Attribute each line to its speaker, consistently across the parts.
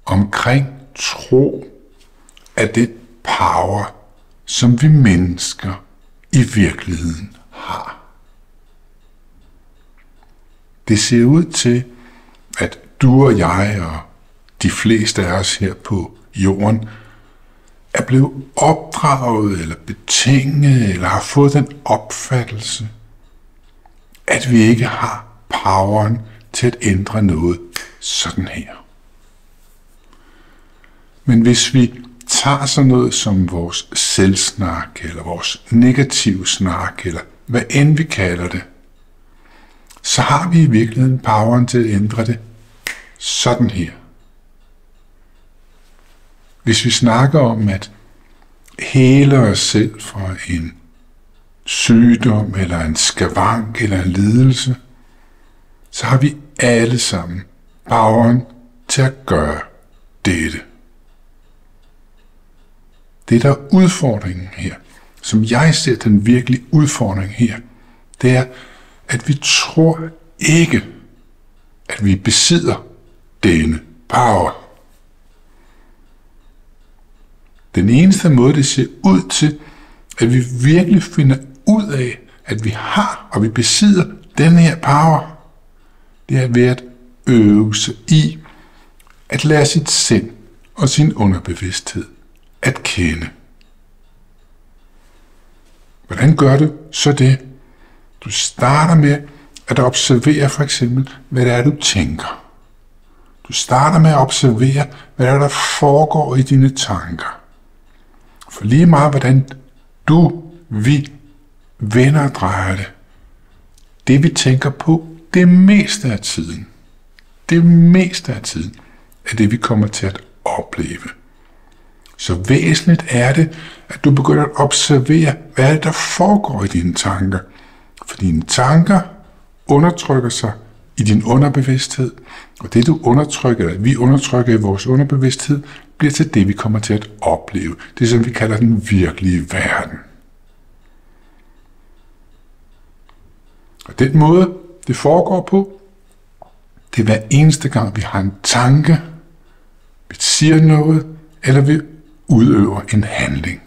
Speaker 1: omkring tro er det power, som vi mennesker i virkeligheden har. Det ser ud til, at du og jeg og de fleste af os her på jorden er blevet opdraget eller betinget eller har fået den opfattelse, at vi ikke har poweren til at ændre noget sådan her. Men hvis vi tager sådan noget som vores selvsnak eller vores negative snak eller hvad end vi kalder det, så har vi i virkeligheden poweren til at ændre det sådan her. Hvis vi snakker om at hele os selv fra en sygdom eller en skavank eller en lidelse, så har vi alle sammen poweren til at gøre dette. Det der er udfordringen her, som jeg ser den virkelige udfordring her, det er, at vi tror ikke, at vi besidder denne power. Den eneste måde, det ser ud til, at vi virkelig finder ud af, at vi har og vi besidder denne her power, det er ved at øve sig i at lære sit sind og sin underbevidsthed at kende. Hvordan gør du så det? Du starter med at observere for eksempel, hvad det er, du tænker. Du starter med at observere, hvad der foregår i dine tanker. For lige meget, hvordan vi vender og drejer det vi tænker på, det meste af tiden, er det, vi kommer til at opleve. Så væsentligt er det, at du begynder at observere, hvad er det, der foregår i dine tanker. For dine tanker undertrykker sig i din underbevidsthed, og det du undertrykker, eller vi undertrykker i vores underbevidsthed, bliver til det, vi kommer til at opleve. Det som vi kalder den virkelige verden. Og den måde, det foregår på, det er hver eneste gang, vi har en tanke, vi siger noget, eller vi udøver en handling.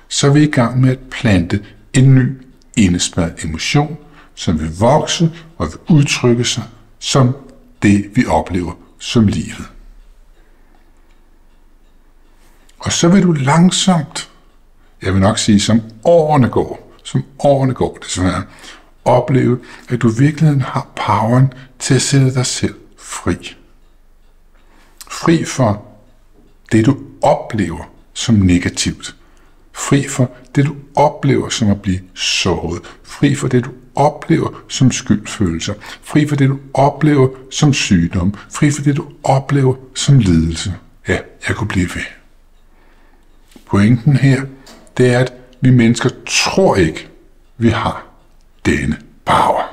Speaker 1: Så er vi i gang med at plante en ny indespærret emotion, som vil vokse og vil udtrykke sig som det, vi oplever som livet. Og så vil du langsomt, jeg vil nok sige som årene går desværre, opleve, at du i virkeligheden har poweren til at sætte dig selv fri. Fri for det, du oplever som negativt. Fri for det, du oplever som at blive såret. Fri for det, du oplever som skyldfølelser. Fri for det, du oplever som sygdom. Fri for det, du oplever som lidelse. Ja, jeg kunne blive ved. Pointen her, det er, at vi mennesker tror ikke, vi har denne power.